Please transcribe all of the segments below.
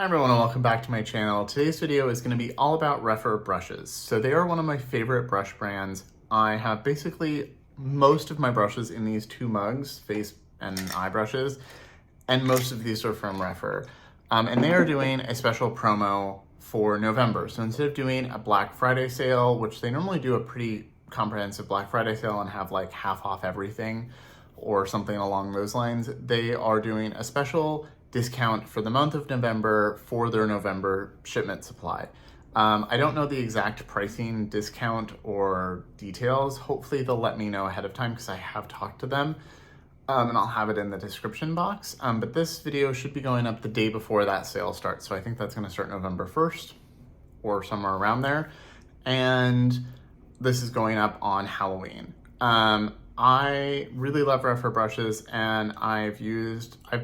Hi everyone and welcome back to my channel. Today's video is going to be all about Rephr brushes. So they are one of my favorite brush brands. I have basically most of my brushes in these two mugs, face and eye brushes, and most of these are from Rephr. And they are doing a special promo for November. So instead of doing a Black Friday sale, which they normally do a pretty comprehensive Black Friday sale and have like half off everything or something along those lines, they are doing a special discount for the month of November for their November shipment supply. I don't know the exact pricing, discount, or details. Hopefully they'll let me know ahead of time because I have talked to them, and I'll have it in the description box. But this video should be going up the day before that sale starts. So I think that's going to start November 1st or somewhere around there. And this is going up on Halloween. I really love Rephr brushes, and I've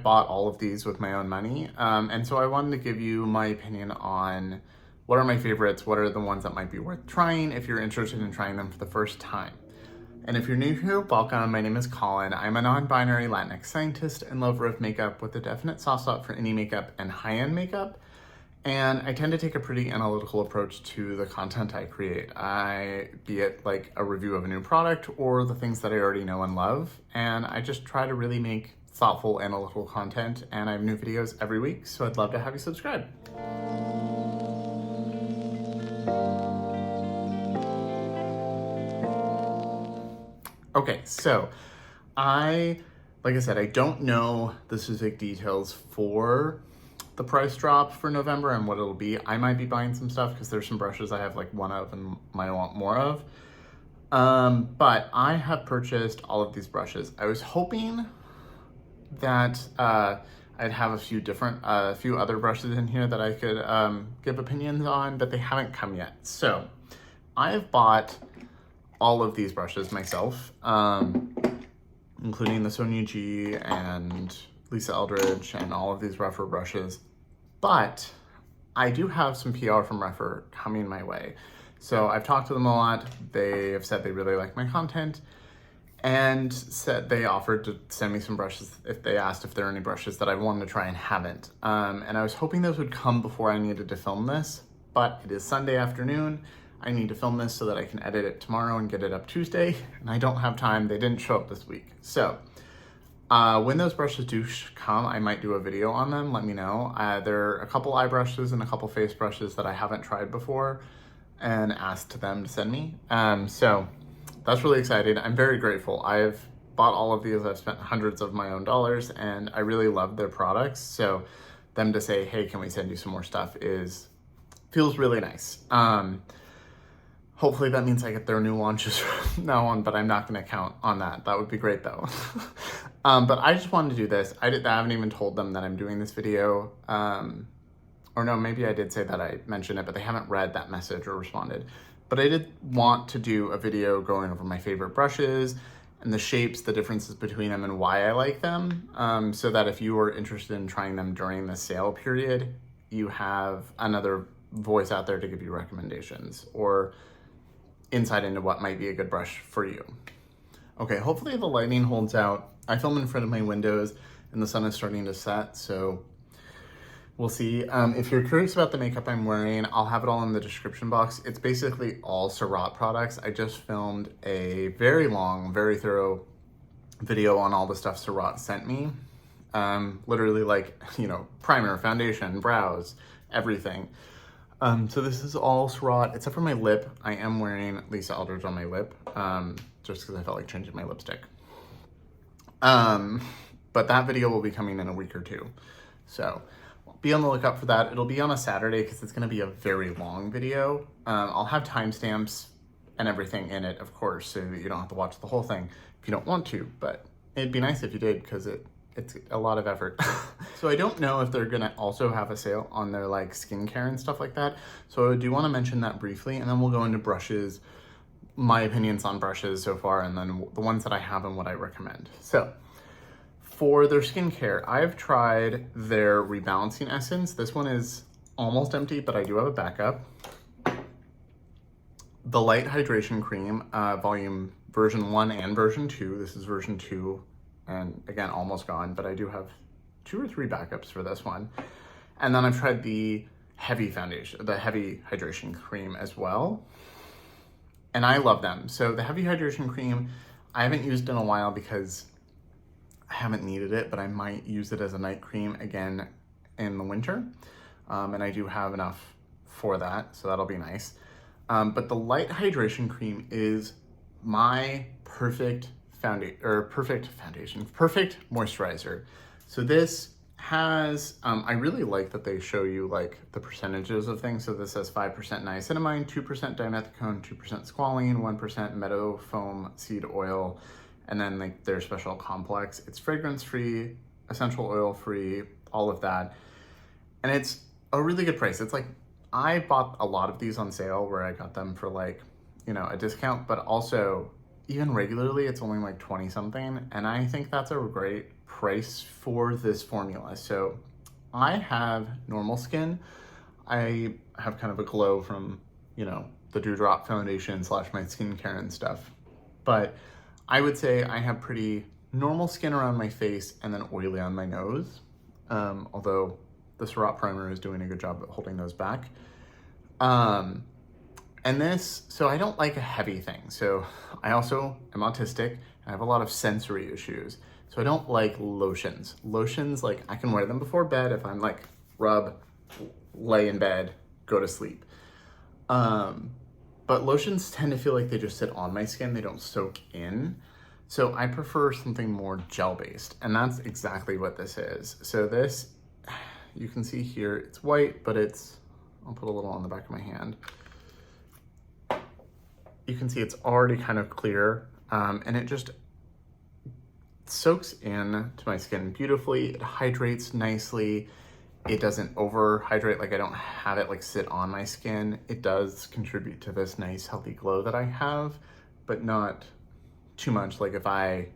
bought all of these with my own money. And so I wanted to give you my opinion on what are my favorites, what are the ones that might be worth trying if you're interested in trying them for the first time. And if you're new here, welcome. My name is Colin. I'm a non-binary Latinx scientist and lover of makeup with a definite soft spot for indie makeup and high-end makeup. And I tend to take a pretty analytical approach to the content I create. Be it like a review of a new product or the things that I already know and love. And I just try to really make thoughtful, analytical content. And I have new videos every week, so I'd love to have you subscribe. Okay, so like I said, I don't know the specific details for the price drop for November and what it'll be. I might be buying some stuff because there's some brushes I have like one of and might want more of. But I have purchased all of these brushes. I was hoping that I'd have a few other brushes in here that I could give opinions on, but they haven't come yet. So I have bought all of these brushes myself, including the Sonia G and Lisa Eldridge and all of these Rephr brushes. But I do have some PR from Rephr coming my way. So I've talked to them a lot. They have said they really like my content and said they offered to send me some brushes if they asked if there are any brushes that I wanted to try and haven't. And I was hoping those would come before I needed to film this, but it is Sunday afternoon. I need to film this so that I can edit it tomorrow and get it up Tuesday, and I don't have time. They didn't show up this week. So when those brushes do come, I might do a video on them. Let me know. There are a couple eye brushes and a couple face brushes that I haven't tried before and asked them to send me. So that's really exciting. I'm very grateful. I've bought all of these. I've spent hundreds of my own dollars and I really love their products. So them to say, hey, can we send you some more stuff feels really nice. Hopefully that means I get their new launches from now on, but I'm not going to count on that. That would be great though. But I just wanted to do this. I haven't even told them that I'm doing this video. Or no, maybe I did say that I mentioned it, but they haven't read that message or responded. But I did want to do a video going over my favorite brushes and the shapes, the differences between them and why I like them. So that if you are interested in trying them during the sale period, you have another voice out there to give you recommendations or insight into what might be a good brush for you. Okay, hopefully the lighting holds out. I film in front of my windows and the sun is starting to set, so we'll see. If you're curious about the makeup I'm wearing, I'll have it all in the description box. It's basically all Surratt products. I just filmed a very long, very thorough video on all the stuff Surratt sent me. Literally like, primer, foundation, brows, everything. So this is all Surratt, except for my lip. I am wearing Lisa Eldridge on my lip, just because I felt like changing my lipstick. But that video will be coming in a week or two. So be on the lookout for that. It'll be on a Saturday because it's going to be a very long video. I'll have timestamps and everything in it, of course, so that you don't have to watch the whole thing if you don't want to, but it'd be nice if you did because it's a lot of effort. So I don't know if they're gonna also have a sale on their like skincare and stuff like that. So I do wanna mention that briefly, and then we'll go into brushes, my opinions on brushes so far, and then the ones that I have and what I recommend. So for their skincare, I've tried their Rebalancing Essence. This one is almost empty, but I do have a backup. The Light Hydration Cream, volume version 1 and version 2. This is version 2. And again, almost gone, but I do have 2 or 3 backups for this one. And then I've tried the heavy foundation, the heavy hydration cream as well. And I love them. So the heavy hydration cream, I haven't used in a while because I haven't needed it, but I might use it as a night cream again in the winter. And I do have enough for that, so that'll be nice. But the light hydration cream is my perfect moisturizer. So this has, I really like that they show you like the percentages of things. So this says 5% niacinamide, 2% dimethicone, 2% squalene, 1% meadow foam seed oil, and then like their special complex. It's fragrance free, essential oil free, all of that. And it's a really good price. It's like, I bought a lot of these on sale where I got them for like, you know, a discount, but also even regularly it's only like 20 something. And I think that's a great price for this formula. So I have normal skin. I have kind of a glow from, you know, the Dewdrop foundation / my skincare and stuff. But I would say I have pretty normal skin around my face and then oily on my nose. Although the Surratt primer is doing a good job at holding those back. And this, so I don't like a heavy thing. So I also am autistic and I have a lot of sensory issues. So I don't like lotions. Lotions, like I can wear them before bed if I'm like rub, lay in bed, go to sleep. But lotions tend to feel like they just sit on my skin. They don't soak in. So I prefer something more gel-based, and that's exactly what this is. So this, you can see here, it's white, but it's, I'll put a little on the back of my hand. You can see it's already kind of clear, and it just soaks in to my skin beautifully. It hydrates nicely. It doesn't overhydrate, like I don't have it like sit on my skin. It does contribute to this nice healthy glow that I have, but not too much. Like if I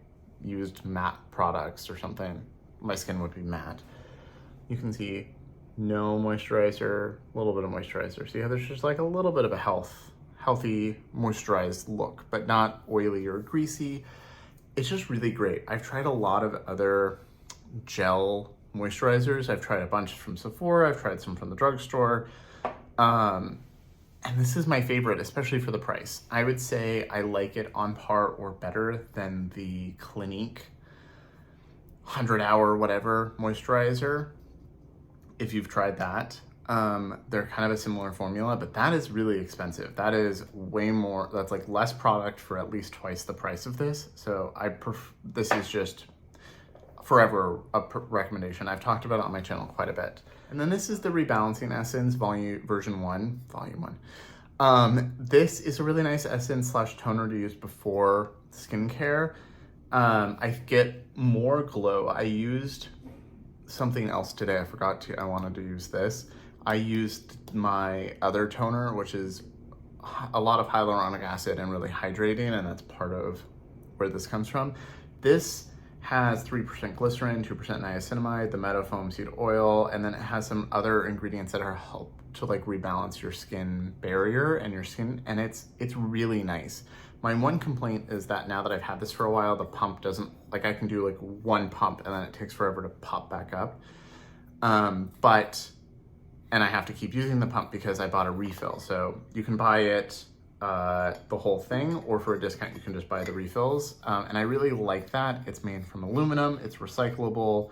used matte products or something, my skin would be matte. You can see no moisturizer, a little bit of moisturizer. See how there's just like a little bit of a healthy moisturized look, but not oily or greasy. It's just really great. I've tried a lot of other gel moisturizers. I've tried a bunch from Sephora. I've tried some from the drugstore. And this is my favorite, especially for the price. I would say I like it on par or better than the Clinique 100-hour whatever moisturizer. If you've tried that, they're kind of a similar formula, but that is really expensive. That is way more, that's like less product for at least twice the price of this. So this is just forever a recommendation. I've talked about it on my channel quite a bit. And then this is the Rebalancing Essence Volume 1. This is a really nice essence / toner to use before skincare. I get more glow. I used something else today. I wanted to use this. I used my other toner, which is a lot of hyaluronic acid and really hydrating, and that's part of where this comes from. This has 3% glycerin, 2% niacinamide, the meadow foam seed oil, and then it has some other ingredients that are help to like rebalance your skin barrier and your skin, and it's really nice. My one complaint is that now that I've had this for a while, the pump doesn't, like I can do like one pump and then it takes forever to pop back up. And I have to keep using the pump because I bought a refill. So you can buy it, the whole thing, or for a discount, you can just buy the refills. And I really like that. It's made from aluminum, it's recyclable.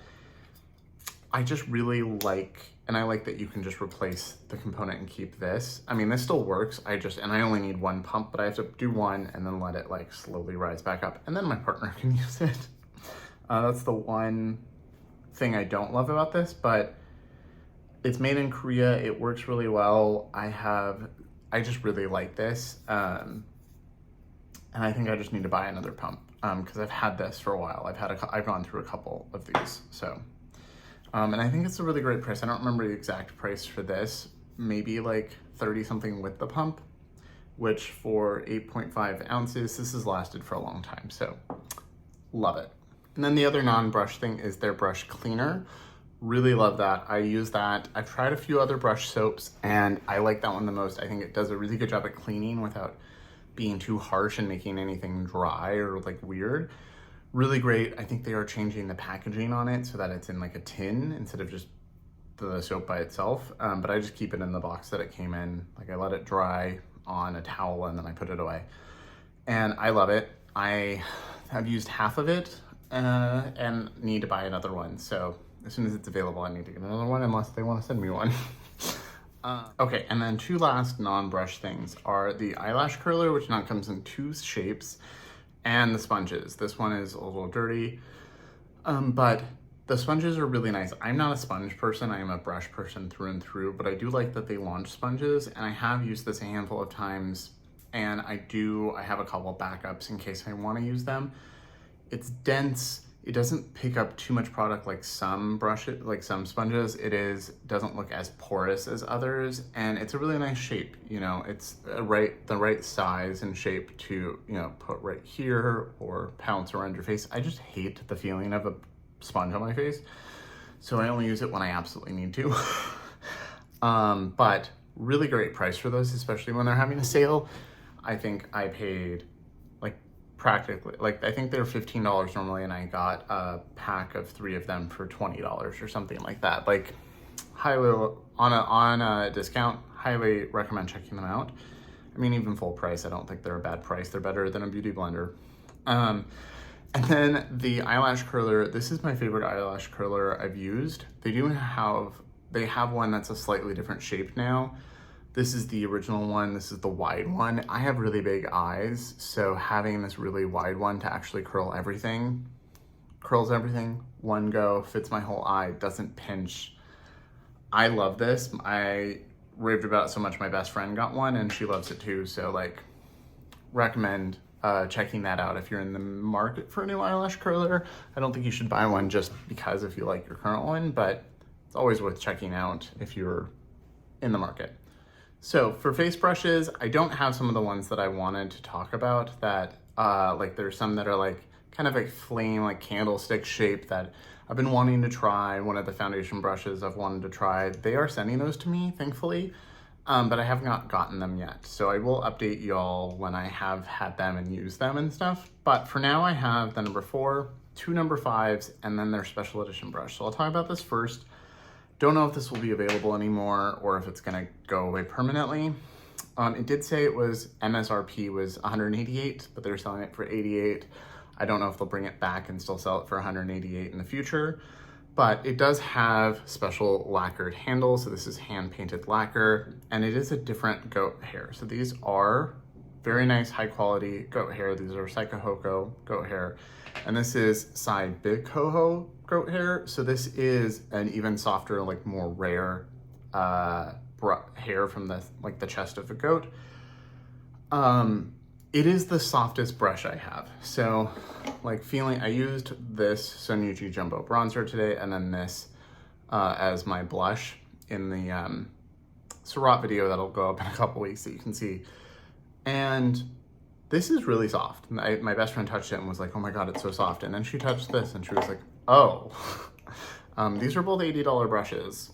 I just really like, and I like that you can just replace the component and keep this. I mean, this still works. And I only need one pump, but I have to do one and then let it like slowly rise back up. And then my partner can use it. That's the one thing I don't love about this, but it's made in Korea. It works really well. I just really like this. And I think I just need to buy another pump because I've had this for a while. I've gone through a couple of these, so. And I think it's a really great price. I don't remember the exact price for this, maybe like 30 something with the pump, which for 8.5 ounces, this has lasted for a long time. So love it. And then the other non-brush thing is their brush cleaner. Really love that. I use that. I've tried a few other brush soaps and I like that one the most. I think it does a really good job at cleaning without being too harsh and making anything dry or like weird. Really great. I think they are changing the packaging on it so that it's in like a tin instead of just the soap by itself, but I just keep it in the box that it came in. Like I let it dry on a towel and then I put it away. And I love it. I have used half of it and need to buy another one. So as soon as it's available, I need to get another one unless they want to send me one. Okay, and then two last non-brush things are the eyelash curler, which now comes in two shapes, and the sponges. This one is a little dirty, but the sponges are really nice. I'm not a sponge person, I am a brush person through and through, but I do like that they launch sponges, and I have used this a handful of times, and I have a couple backups in case I want to use them. It's dense. It doesn't pick up too much product like some sponges. Doesn't look as porous as others, and it's a really nice shape. You know, it's the right size and shape to, you know, put right here or pounce around your face. I just hate the feeling of a sponge on my face, so I only use it when I absolutely need to. But really great price for those, especially when they're having a sale. I think I paid practically, I think they're $15 normally, and I got a pack of 3 of them for $20 or something like that. Like, highly on a discount, highly recommend checking them out. I mean, even full price, I don't think they're a bad price. They're better than a beauty blender. And then the eyelash curler, this is my favorite eyelash curler I've used. They have one that's a slightly different shape now. This is the original one. This is the wide one. I have really big eyes, so having this really wide one to actually curls everything, one go, fits my whole eye, doesn't pinch. I love this. I raved about it so much my best friend got one and she loves it too, so like recommend checking that out if you're in the market for a new eyelash curler. I don't think you should buy one just because if you like your current one, but it's always worth checking out if you're in the market. So for face brushes, I don't have some of the ones that I wanted to talk about that, there's some that are like kind of like flame, like candlestick shape that I've been wanting to try. One of the foundation brushes I've wanted to try. They are sending those to me, thankfully, but I have not gotten them yet. So I will update y'all when I have had them and used them and stuff. But for now I have the number 4, 2 number 5s, and then their special edition brush. So I'll talk about this first. Don't know if this will be available anymore or if it's gonna go away permanently. It did say it was MSRP was $188, but they're selling it for $88. I don't know if they'll bring it back and still sell it for $188 in the future, but it does have special lacquered handles. So this is hand painted lacquer, and it is a different goat hair. So these are very nice, high quality goat hair. These are Saikahoko goat hair, and this is Saibikoho goat hair. So this is an even softer, like more rare hair from the chest of a goat. It is the softest brush I have. So I used this Sonuchi Jumbo Bronzer today, and then this as my blush in the Surratt video that'll go up in a couple weeks that you can see. And this is really soft. My best friend touched it and was like, oh my God, it's so soft. And then she touched this and she was like, oh. These are both $80 brushes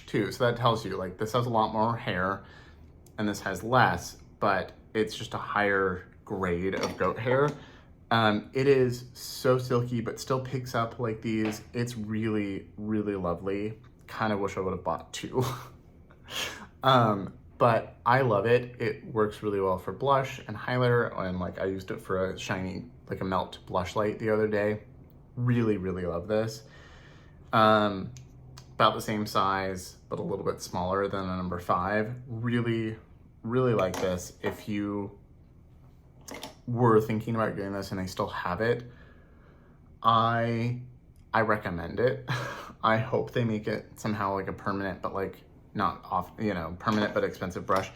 too. So that tells you like this has a lot more hair and this has less, but it's just a higher grade of goat hair. It is so silky, but still picks up like these. It's really, really lovely. Kind of wish I would have bought 2. But I love it. It works really well for blush and highlighter, and I used it for a shiny, a melt blush light the other day. Really, really love this. About the same size, but a little bit smaller than a number 5. Really, really like this. If you were thinking about getting this and I still have it, I recommend it. I hope they make it somehow a permanent, but not off, permanent but expensive brush.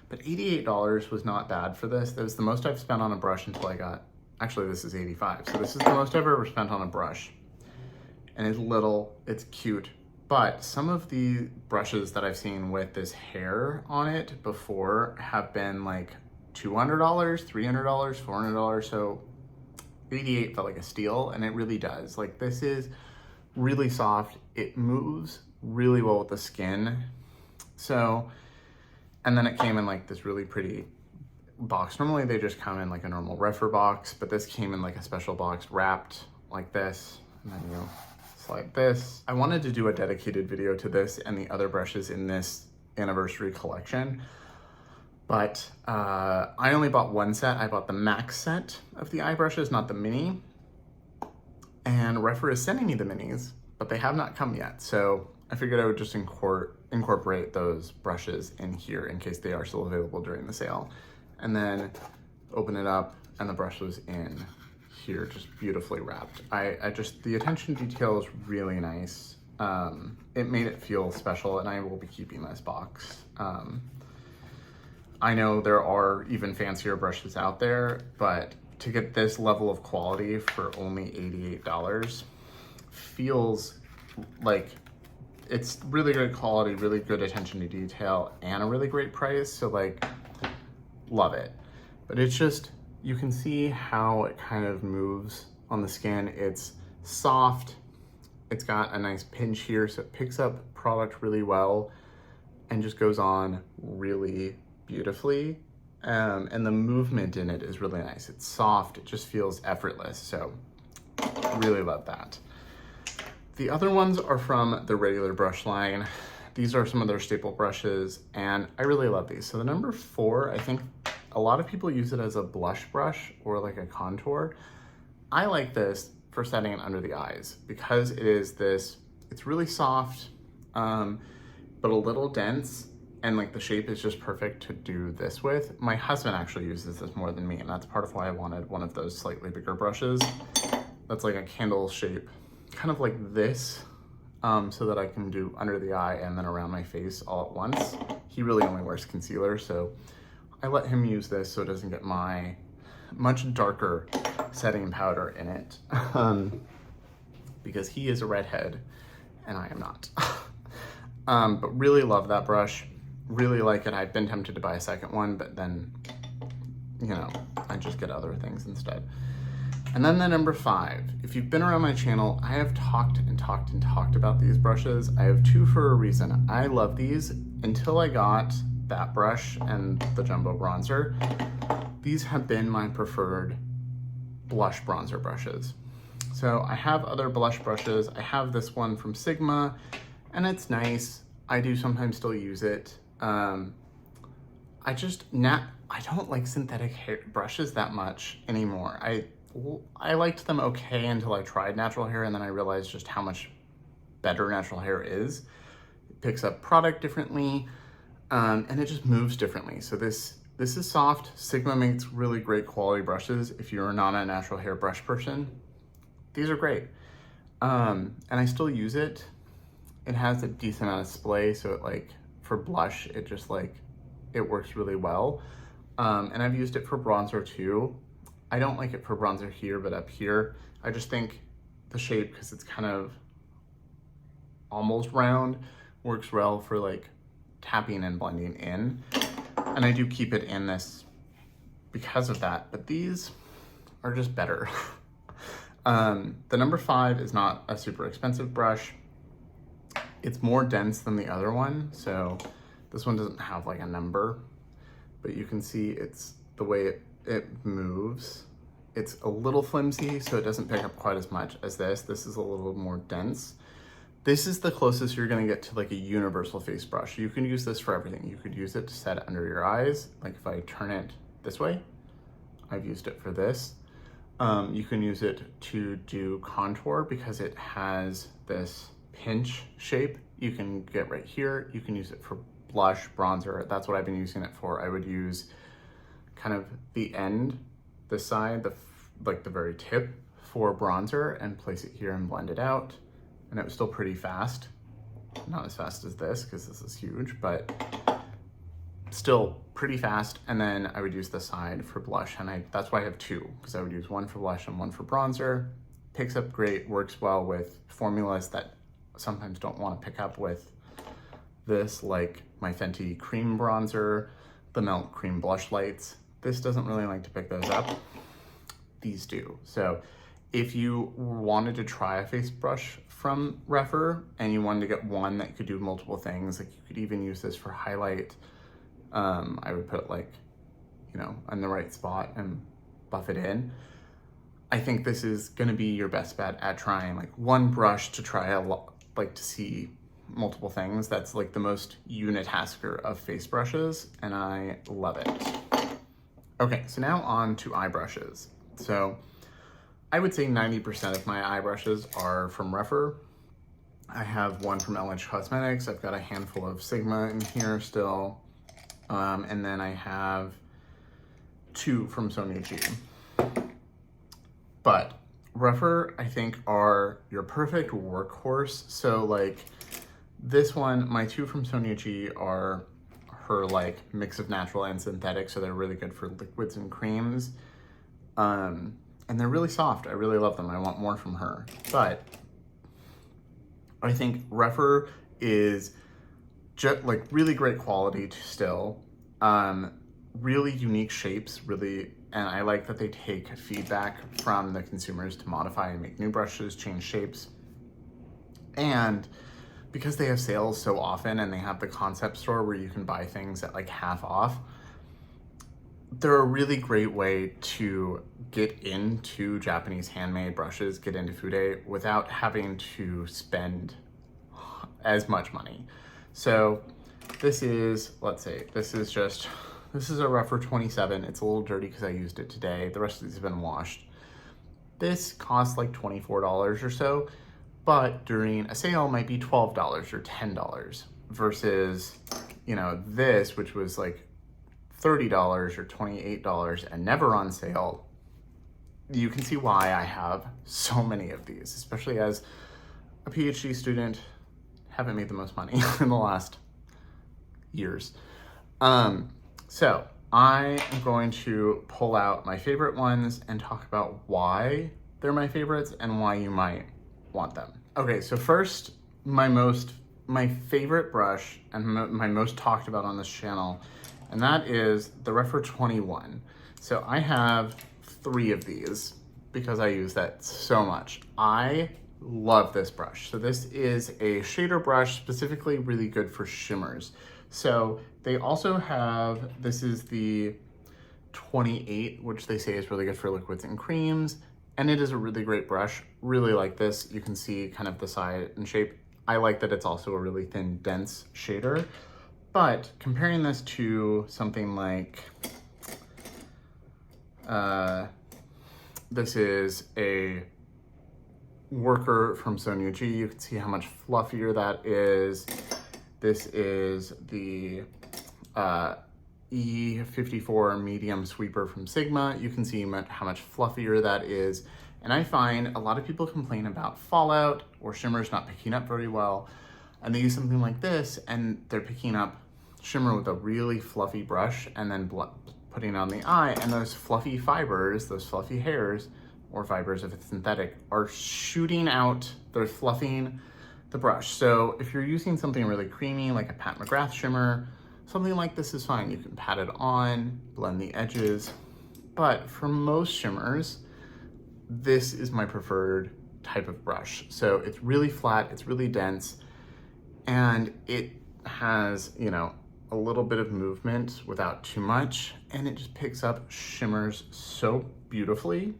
But $88 was not bad for this. That was the most I've spent on a brush until I got, actually this is $85. So this is the most I've ever spent on a brush. And it's little, it's cute. But some of the brushes that I've seen with this hair on it before have been $200, $300, $400. So 88 felt like a steal, and it really does. This is really soft. It moves really well with the skin. So, and then it came in this really pretty box. Normally they just come in a normal refer box, but this came in a special box wrapped like this. And then slide this. I wanted to do a dedicated video to this and the other brushes in this anniversary collection, but I only bought one set. I bought the max set of the eye brushes, not the mini. And Rephr is sending me the minis, but they have not come yet. So I figured I would just incorporate those brushes in here in case they are still available during the sale. And then open it up and the brush was in here, just beautifully wrapped. I just, the attention detail is really nice. It made it feel special, and I will be keeping this box. I know there are even fancier brushes out there, but to get this level of quality for only $88 feels like it's really good quality, really good attention to detail, and a really great price. So like, love it. But it's just, you can see how it kind of moves on the skin. It's soft. It's got a nice pinch here, so it picks up product really well and just goes on really beautifully. And the movement in it is really nice. It's soft, it just feels effortless. So really love that. The other ones are from the regular brush line. These are some of their staple brushes, and I really love these. So the number 4, I think a lot of people use it as a blush brush or like a contour. I like this for setting it under the eyes because it is this, it's really soft, but a little dense, and like the shape is just perfect to do this with. My husband actually uses this more than me, and that's part of why I wanted one of those slightly bigger brushes. That's like a candle shape, kind of like this, so that I can do under the eye and then around my face all at once. He really only wears concealer, so I let him use this so it doesn't get my much darker setting powder in it, because he is a redhead and I am not. But really love that brush, really like it. I've been tempted to buy a second one, but then, you know, I just get other things instead. And then the number 5, if you've been around my channel, I have talked about these brushes. I have 2 for a reason. I love these until I got that brush and the jumbo bronzer. These have been my preferred blush bronzer brushes. So I have other blush brushes. I have this one from Sigma, and it's nice. I do sometimes still use it. I don't like synthetic hair brushes that much anymore. I liked them okay until I tried natural hair, and then I realized just how much better natural hair is. It picks up product differently, and it just moves differently. So this is soft. Sigma makes really great quality brushes. If you're not a natural hair brush person, these are great. And I still use it. It has a decent amount of splay, so it like, for blush, it just like, it works really well. And I've used it for bronzer too. I don't like it for bronzer here, but up here, I just think the shape, because it's kind of almost round, works well for like tapping and blending in. And I do keep it in this because of that, but these are just better. The number 5 is not a super expensive brush. It's more dense than the other one, so this one doesn't have like a number, but you can see it's the way it moves. It's a little flimsy, so it doesn't pick up quite as much as this. This is a little more dense. This is the closest you're gonna get to like a universal face brush. You can use this for everything. You could use it to set it under your eyes. Like if I turn it this way, I've used it for this. You can use it to do contour because it has this pinch shape. You can get right here. You can use it for blush, bronzer. That's what I've been using it for. I would use kind of the end, this side, like the very tip for bronzer, and place it here and blend it out. And it was still pretty fast. Not as fast as this, because this is huge, but still pretty fast. And then I would use the side for blush, and that's why I have 2, because I would use one for blush and one for bronzer. Picks up great, works well with formulas that sometimes don't want to pick up with this, like my Fenty cream bronzer, the Melt Cream Blush Lights. This doesn't really like to pick those up. These do. So if you wanted to try a face brush from Rephr and you wanted to get one that could do multiple things, like you could even use this for highlight. I would put it like, you know, in the right spot and buff it in. I think this is gonna be your best bet at trying like one brush to try a lot, like to see multiple things. That's like the most unitasker of face brushes, and I love it. Okay, so now on to eye brushes. So I would say 90% of my eye brushes are from Rephr. I have one from LH Cosmetics. I've got a handful of Sigma in here still. And then I have 2 from Sonia G. But Rephr, I think, are your perfect workhorse. So like this one, my 2 from Sonia G are her like mix of natural and synthetic. So they're really good for liquids and creams. And they're really soft. I really love them. I want more from her. But I think Rephr is just like really great quality still. Really unique shapes, really, and I like that they take feedback from the consumers to modify and make new brushes, change shapes. And because they have sales so often and they have the concept store where you can buy things at like half off, they're a really great way to get into Japanese handmade brushes, get into fude without having to spend as much money. So this is, let's say, this is a Rephr 27. It's a little dirty because I used it today. The rest of these have been washed. This costs like $24 or so, but during a sale might be $12 or $10 versus, you know, this, which was like $30 or $28 and never on sale. You can see why I have so many of these, especially as a PhD student. Haven't made the most money in the last years. So I am going to pull out my favorite ones and talk about why they're my favorites and why you might want them. Okay, so first, my favorite brush and my most talked about on this channel, and that is the Rephr 21. So I have 3 of these because I use that so much. I love this brush. So this is a shader brush, specifically really good for shimmers. So they also have, this is the 28, which they say is really good for liquids and creams. And it is a really great brush. Really like this. You can see kind of the side and shape. I like that it's also a really thin, dense shader. But comparing this to something like, this is a Worker from Sonia G. You can see how much fluffier that is. This is the E54 medium sweeper from Sigma. You can see how much fluffier that is. And I find a lot of people complain about fallout or shimmers not picking up very well. And they use something like this and they're picking up shimmer with a really fluffy brush and then putting it on the eye, and those fluffy fibers, those fluffy hairs, or fibers if it's synthetic, are shooting out, they're fluffing the brush. So if you're using something really creamy like a Pat McGrath shimmer, something like this is fine. You can pat it on, blend the edges. But for most shimmers, this is my preferred type of brush. So it's really flat, it's really dense, and it has, you know, a little bit of movement without too much, and it just picks up shimmers so beautifully.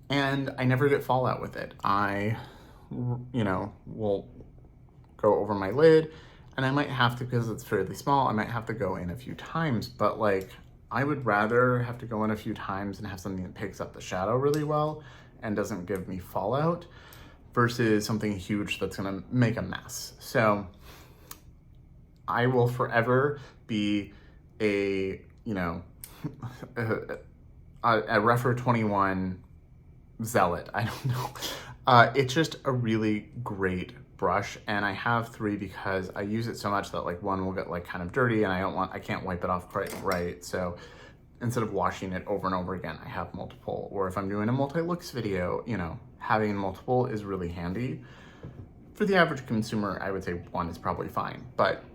And I never get fallout with it. I, you know, will go over my lid, and I might have to, because it's fairly small, I might have to go in a few times, but like, I would rather have to go in a few times and have something that picks up the shadow really well and doesn't give me fallout versus something huge that's gonna make a mess. So I will forever be a, you know, a Rephr 21 zealot. I don't know. It's just a really great brush, and I have 3 because I use it so much that like one will get like kind of dirty and I can't wipe it off quite right. So instead of washing it over and over again, I have multiple. Or if I'm doing a multi-looks video, you know, having multiple is really handy. For the average consumer, I would say 1 is probably fine, but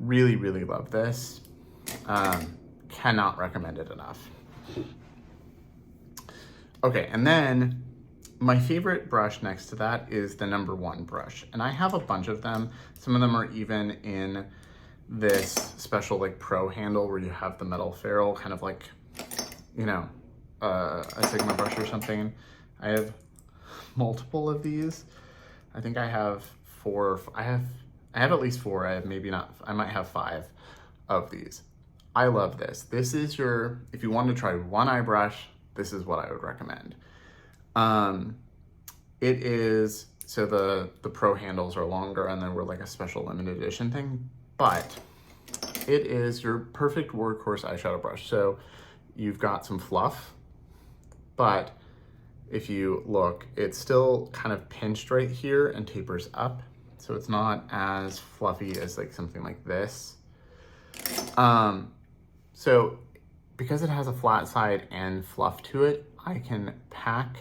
really, really love this. Cannot recommend it enough. Okay, and then my favorite brush next to that is the number 1 brush. And I have a bunch of them. Some of them are even in this special like pro handle where you have the metal ferrule kind of like, you know, a Sigma brush or something. I have multiple of these. I think I have four. I have at least four. I have maybe not. I might have 5 of these. I love this. This is your, if you want to try one eye brush, this is what I would recommend. It is, so the pro handles are longer and then we're like a special limited edition thing, but it is your perfect workhorse eyeshadow brush. So you've got some fluff, but if you look, it's still kind of pinched right here and tapers up. So it's not as fluffy as like something like this. So because it has a flat side and fluff to it, I can pack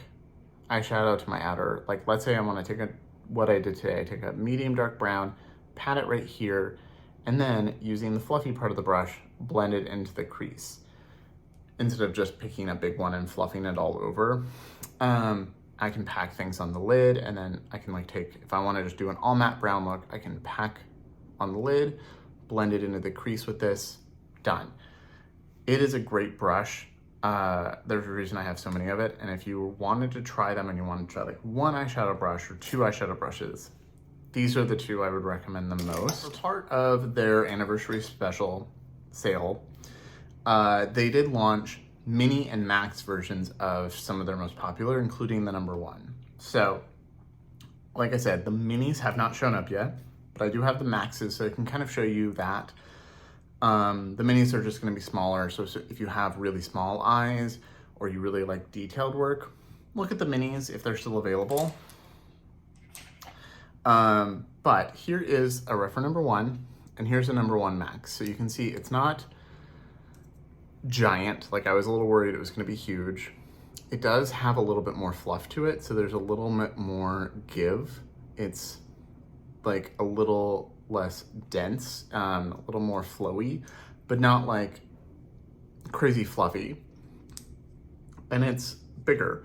eyeshadow to my outer. Like let's say I want to take what I did today, I take a medium dark brown, pat it right here, and then using the fluffy part of the brush, blend it into the crease. Instead of just picking a big one and fluffing it all over. I can pack things on the lid, and then I can like take, if I want to just do an all matte brown look, I can pack on the lid, blend it into the crease with this, done. It is a great brush. There's a reason I have so many of it, and if you wanted to try them and you wanted to try like one eyeshadow brush or 2 eyeshadow brushes, these are the 2 I would recommend the most. For part of their anniversary special sale, they did launch mini and max versions of some of their most popular, including the #1. So, like I said, the minis have not shown up yet, but I do have the maxes, so I can kind of show you that. The minis are just going to be smaller, so if you have really small eyes or you really like detailed work, look at the minis if they're still available. But here is a Rephr #1, and here's a #1 max. So you can see it's not giant. Like I was a little worried it was going to be huge. It does have a little bit more fluff to it, so there's a little bit more give. It's like a little less dense, a little more flowy, but not like crazy fluffy. And it's bigger.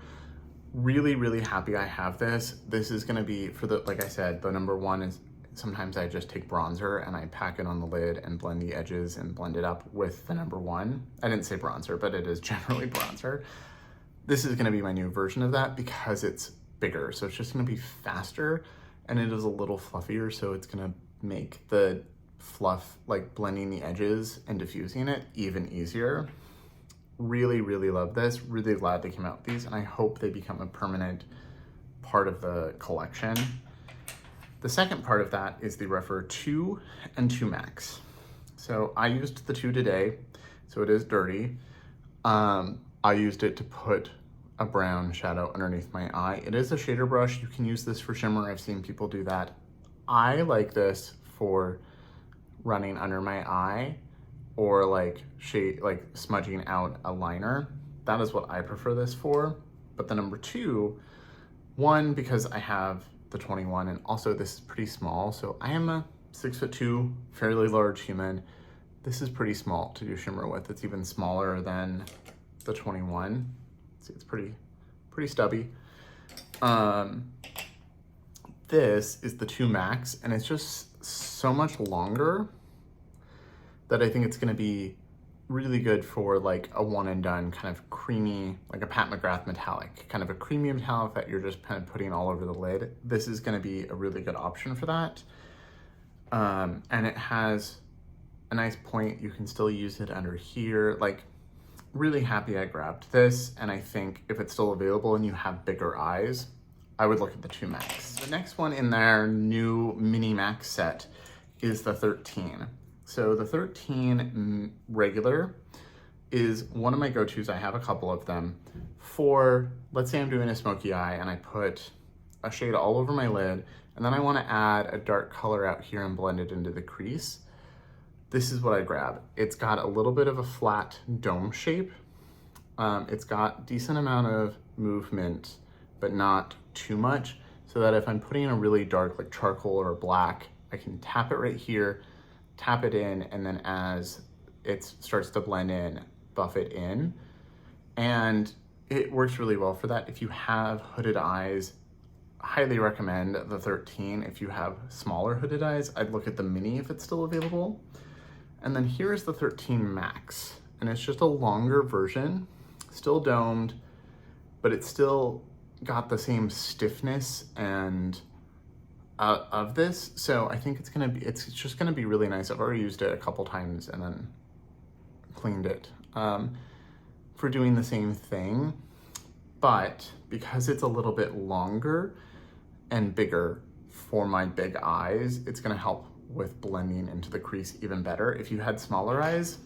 Really, really happy I have this. This is gonna be for the, like I said, the #1 is sometimes I just take bronzer and I pack it on the lid and blend the edges and blend it up with the #1. I didn't say bronzer, but it is generally bronzer. This is gonna be my new version of that because it's bigger. So it's just gonna be faster and it is a little fluffier. So it's gonna make the fluff, like blending the edges and diffusing it, even easier. Really, really love this. Really glad they came out with these, and I hope they become a permanent part of the collection. The second part of that is the Rephr 2 and 2 Max. So I used the 2 today, so it is dirty. I used it to put a brown shadow underneath my eye. It is a shader brush. You can use this for shimmer. I've seen people do that. I like this for running under my eye or like shade, like smudging out a liner. That is what I prefer this for. But the #2, one, because I have the 21, and also this is pretty small. So I am a 6'2", fairly large human. This is pretty small to do shimmer with. It's even smaller than the 21. See, it's pretty stubby. This is the 2 Max, and it's just so much longer that I think it's gonna be really good for like a one and done kind of creamy, like a Pat McGrath metallic, kind of a creamy metallic that you're just kind of putting all over the lid. This is gonna be a really good option for that. And it has a nice point. You can still use it under here. Like, really happy I grabbed this, and I think if it's still available and you have bigger eyes, I would look at the 2 Max. The next one in their new mini max set is the 13. So the 13 regular is one of my go-tos. I have a couple of them for, let's say I'm doing a smoky eye and I put a shade all over my lid, and then I want to add a dark color out here and blend it into the crease. This is what I grab. It's got a little bit of a flat dome shape. It's got decent amount of movement, but not too much, so that if I'm putting a really dark like charcoal or black, I can tap it right here, tap it in, and then as it starts to blend in, buff it in. And it works really well for that. If you have hooded eyes, highly recommend the 13. If you have smaller hooded eyes, I'd look at the mini if it's still available. And then here's the 13 Max, and it's just a longer version. still domed, but it's still got the same stiffness and of this. So I think it's just gonna be really nice. I've already used it a couple times and then cleaned it for doing the same thing. But because it's a little bit longer and bigger for my big eyes, it's gonna help with blending into the crease even better. If you had smaller eyes,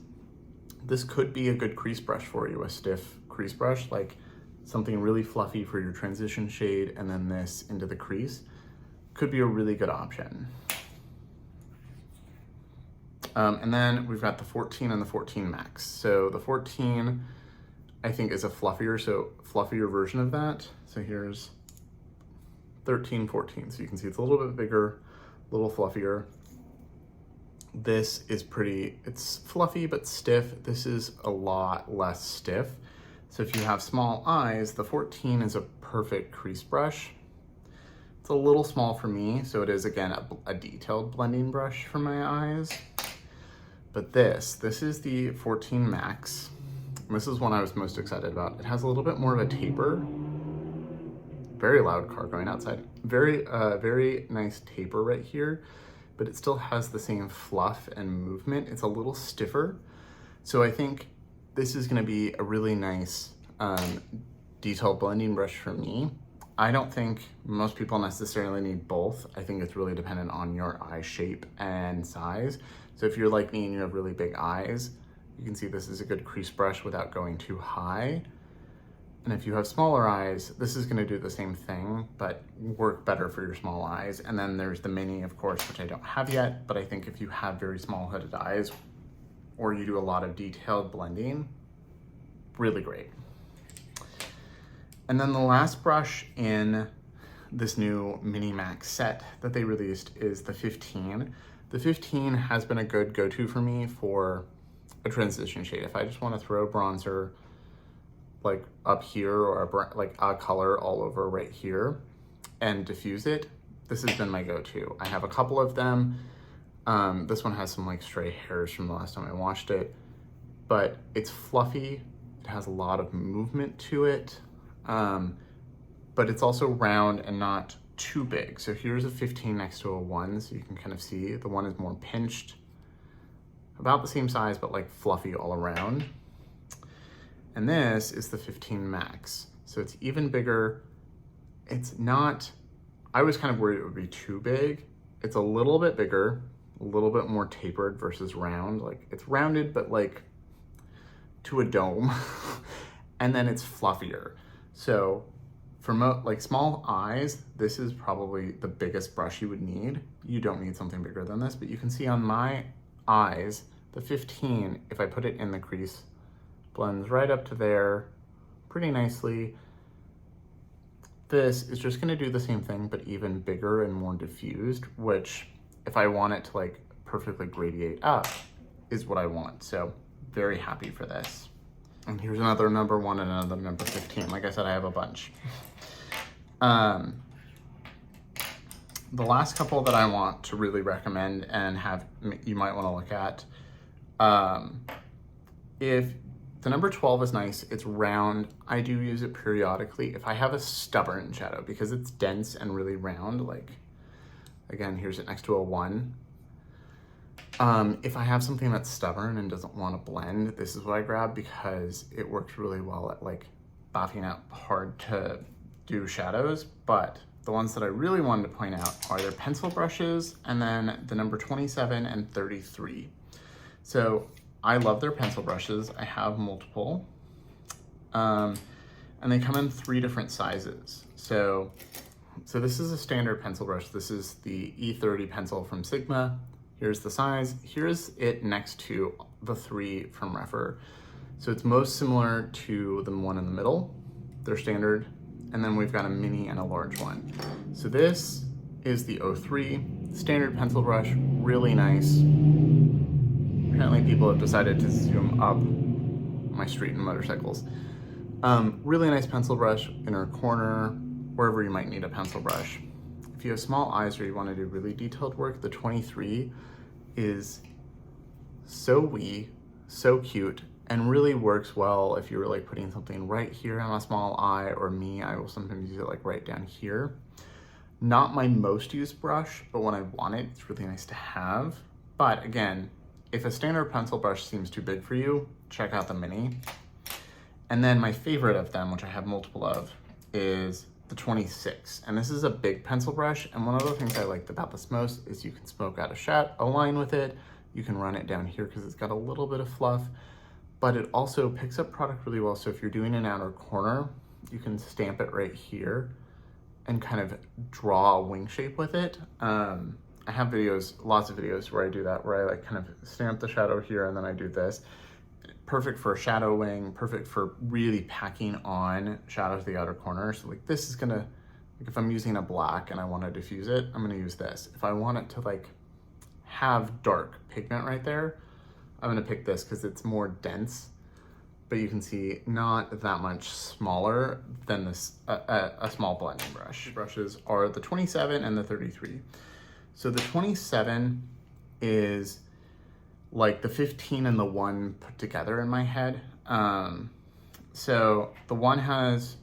this could be a good crease brush for you, a stiff crease brush, like something really fluffy for your transition shade, and then this into the crease could be a really good option. And then we've got the 14 and the 14 Max. So the 14, I think, is a fluffier version of that. So here's 13, 14. So you can see it's a little bit bigger, a little fluffier. This is it's fluffy but stiff. This is a lot less stiff. So if you have small eyes, the 14 is a perfect crease brush. It's a little small for me, so it is, again, a detailed blending brush for my eyes. But this is the 14 Max. This is one I was most excited about. It has a little bit more of a taper. Very loud car going outside. Very nice taper right here, but it still has the same fluff and movement. It's a little stiffer. So I think this is gonna be a really nice detailed blending brush for me. I don't think most people necessarily need both. I think it's really dependent on your eye shape and size. So if you're like me and you have really big eyes, you can see this is a good crease brush without going too high. And if you have smaller eyes, this is gonna do the same thing, but work better for your small eyes. And then there's the mini, of course, which I don't have yet, but I think if you have very small hooded eyes or you do a lot of detailed blending, really great. And then the last brush in this new Mini Max set that they released is the 15. The 15 has been a good go-to for me for a transition shade. If I just want to throw bronzer like up here or like a color all over right here and diffuse it, this has been my go-to. I have a couple of them. This one has some like stray hairs from the last time I washed it, but it's fluffy. It has a lot of movement to it, but it's also round and not too big. So here's a 15 next to a 1, so you can kind of see the 1 is more pinched, about the same size, but like fluffy all around. And this is the 15 Max. So it's even bigger. It's not, I was kind of worried it would be too big. It's a little bit bigger, a little bit more tapered versus round. Like it's rounded, but like to a dome. And then it's fluffier. So for like small eyes, this is probably the biggest brush you would need. You don't need something bigger than this, but you can see on my eyes, the 15, if I put it in the crease, blends right up to there pretty nicely. This is just gonna do the same thing, but even bigger and more diffused, which if I want it to like perfectly gradiate up is what I want. So very happy for this. And here's another number 1 and another number 15. Like I said, I have a bunch. The last couple that I want to really recommend and you might want to look at, if the number 12 is nice, it's round. I do use it periodically if I have a stubborn shadow because it's dense and really round. Like, again, here's it next to a 1. If I have something that's stubborn and doesn't want to blend, this is what I grab because it works really well at like buffing out hard to do shadows. But the ones that I really wanted to point out are their pencil brushes and then the number 27 and 33. So I love their pencil brushes. I have multiple. And they come in 3 different sizes. So this is a standard pencil brush. This is the E30 pencil from Sigma. Here's the size. Here's it next to the 3 from Rephr. So it's most similar to the one in the middle. They're standard. And then we've got a mini and a large one. So this is the 03 standard pencil brush, really nice. Apparently people have decided to zoom up my street and motorcycles. Really nice pencil brush, inner corner, wherever you might need a pencil brush. If you have small eyes or you want to do really detailed work, the 23 is so wee, so cute, and really works well if you're like putting something right here on a small eye, or me, I will sometimes use it like right down here. Not my most used brush, but when I want it, it's really nice to have. But again, if a standard pencil brush seems too big for you, check out the mini. And then my favorite of them, which I have multiple of, is the 26. And this is a big pencil brush. And one of the things I liked about this most is you can smoke out a line with it. You can run it down here because it's got a little bit of fluff, but it also picks up product really well. So if you're doing an outer corner, you can stamp it right here and kind of draw a wing shape with it. I have videos, lots of videos where I do that, where I like kind of stamp the shadow here and then I do this. Perfect for shadow wing, perfect for really packing on shadow to the outer corner. So like this is gonna, like if I'm using a black and I want to diffuse it, I'm gonna use this. If I want it to like have dark pigment right there, I'm gonna pick this because it's more dense, but you can see not that much smaller than this a small blending brush. Brushes are the 27 and the 33. So the 27 is like the 15 and the 1 put together in my head. So the 1 has,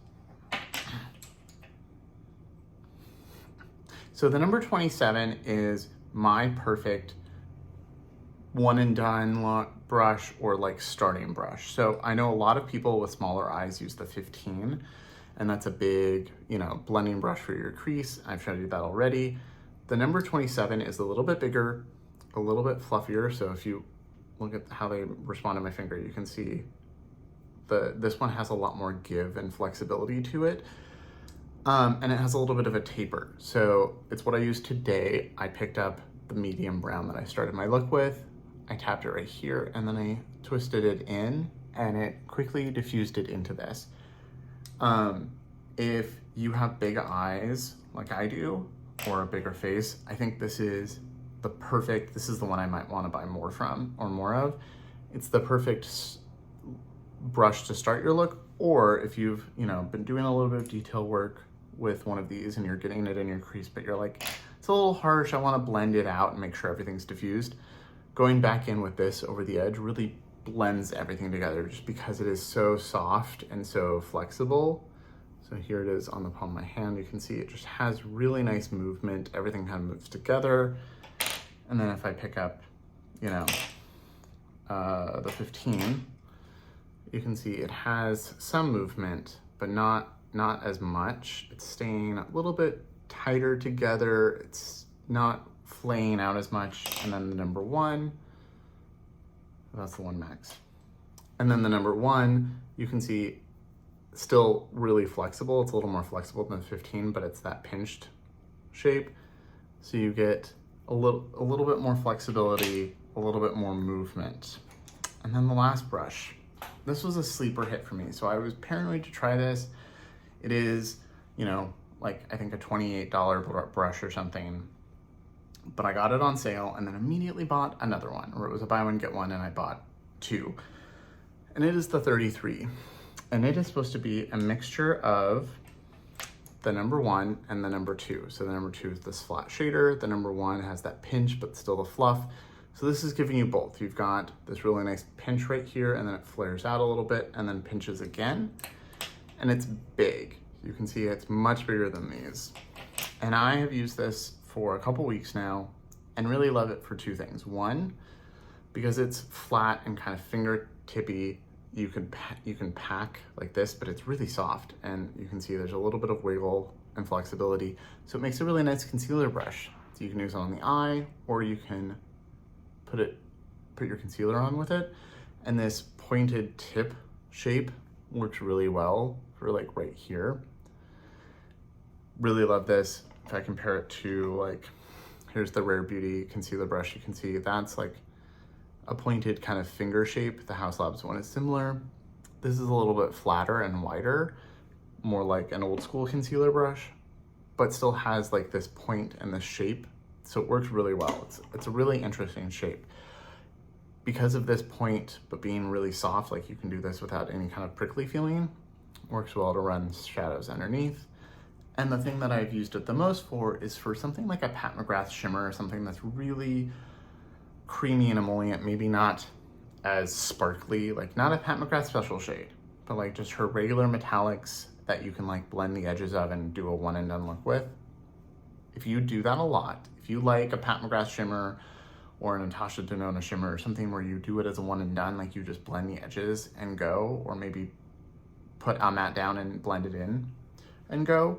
so the number 27 is my perfect one and done brush, or like starting brush. So I know a lot of people with smaller eyes use the 15, and that's a big, you know, blending brush for your crease. I've showed you that already. The number 27 is a little bit bigger, a little bit fluffier. So if you look at how they respond to my finger, you can see this one has a lot more give and flexibility to it. And it has a little bit of a taper. So it's what I use today. I picked up the medium brown that I started my look with. I tapped it right here and then I twisted it in and it quickly diffused it into this. If you have big eyes like I do, or a bigger face, I think this is the perfect, this is the one I might want to buy more from or more of. It's the perfect brush to start your look, or if you've, you know, been doing a little bit of detail work with one of these and you're getting it in your crease, but you're like, it's a little harsh, I want to blend it out and make sure everything's diffused. Going back in with this over the edge really blends everything together just because it is so soft and so flexible. So here it is on the palm of my hand. You can see it just has really nice movement. Everything kind of moves together. And then if I pick up, you know, the 15, you can see it has some movement, but not as much. It's staying a little bit tighter together. It's not flaying out as much. And then the number 1, that's the 1 max. And then the number 1, you can see still really flexible. It's a little more flexible than the 15, but it's that pinched shape. So you get a little bit more flexibility, a little bit more movement. And then the last brush. This was a sleeper hit for me, so I was paranoid to try this. It is, you know, like I think a $28 brush or something, but I got it on sale and then immediately bought another one, or it was a buy one get one and I bought 2. And it is the 33. And it is supposed to be a mixture of the number 1 and the number 2. So the number 2 is this flat shader. The number 1 has that pinch, but still the fluff. So this is giving you both. You've got this really nice pinch right here, and then it flares out a little bit and then pinches again. And it's big. You can see it's much bigger than these. And I have used this for a couple weeks now and really love it for 2 things. 1, because it's flat and kind of fingertippy. You can pack like this, but it's really soft, and you can see there's a little bit of wiggle and flexibility. So it makes a really nice concealer brush. So you can use it on the eye, or you can put your concealer on with it. And this pointed tip shape works really well for like right here. Really love this. If I compare it to like, here's the Rare Beauty concealer brush, you can see that's like a pointed kind of finger shape. The Haus Labs one is similar. This is a little bit flatter and wider, more like an old school concealer brush, but still has like this point and this shape. So it works really well. It's a really interesting shape. Because of this point, but being really soft, like you can do this without any kind of prickly feeling, works well to run shadows underneath. And the thing that I've used it the most for is for something like a Pat McGrath shimmer, or something that's really creamy and emollient, maybe not as sparkly, like not a Pat McGrath special shade, but like just her regular metallics that you can like blend the edges of and do a one and done look with. If you do that a lot, if you like a Pat McGrath shimmer or a Natasha Denona shimmer or something where you do it as a one and done, like you just blend the edges and go, or maybe put a matte down and blend it in and go,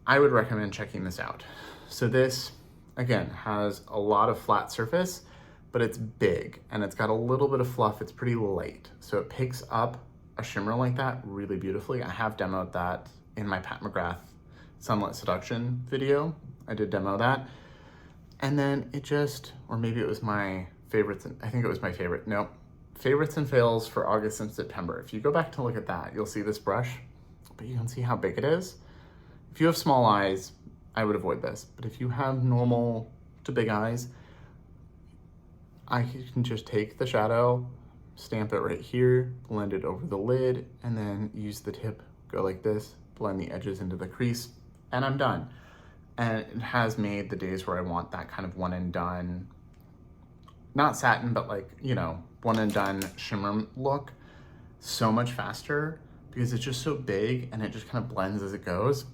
I would recommend checking this out. So this, again, has a lot of flat surface, but it's big and it's got a little bit of fluff. It's pretty light. So it picks up a shimmer like that really beautifully. I have demoed that in my Pat McGrath Sunlit Seduction video. I did demo that. And then it just, or maybe it was my favorites, I think it was my favorite, nope. Favorites and fails for August and September. If you go back to look at that, you'll see this brush, but you can see how big it is. If you have small eyes, I would avoid this. But if you have normal to big eyes, I can just take the shadow, stamp it right here, blend it over the lid, and then use the tip, go like this, blend the edges into the crease, and I'm done. And it has made the days where I want that kind of one and done, not satin, but like, you know, one and done shimmer look so much faster because it's just so big and it just kind of blends as it goes.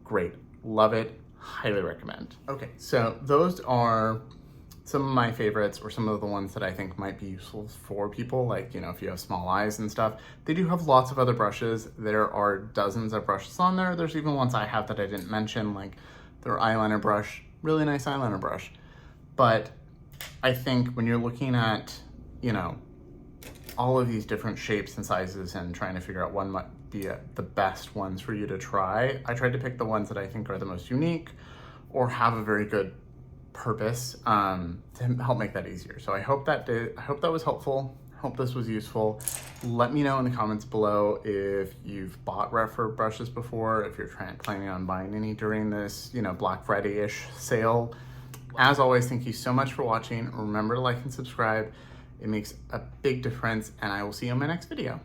Great, love it, highly recommend. Okay, so those are some of my favorites, or some of the ones that I think might be useful for people, like, you know, if you have small eyes and stuff. They do have lots of other brushes. There are dozens of brushes on there. There's even ones I have that I didn't mention, like their eyeliner brush, really nice eyeliner brush. But I think when you're looking at, you know, all of these different shapes and sizes and trying to figure out one might be the best ones for you to try, I tried to pick the ones that I think are the most unique or have a very good purpose to help make that easier. So I hope that was helpful. Hope this was useful. Let me know in the comments below if you've bought Rephr brushes before, if you're planning on buying any during this, you know, Black Friday-ish sale. As always, thank you so much for watching. Remember to like and subscribe. It makes a big difference, and I will see you in my next video.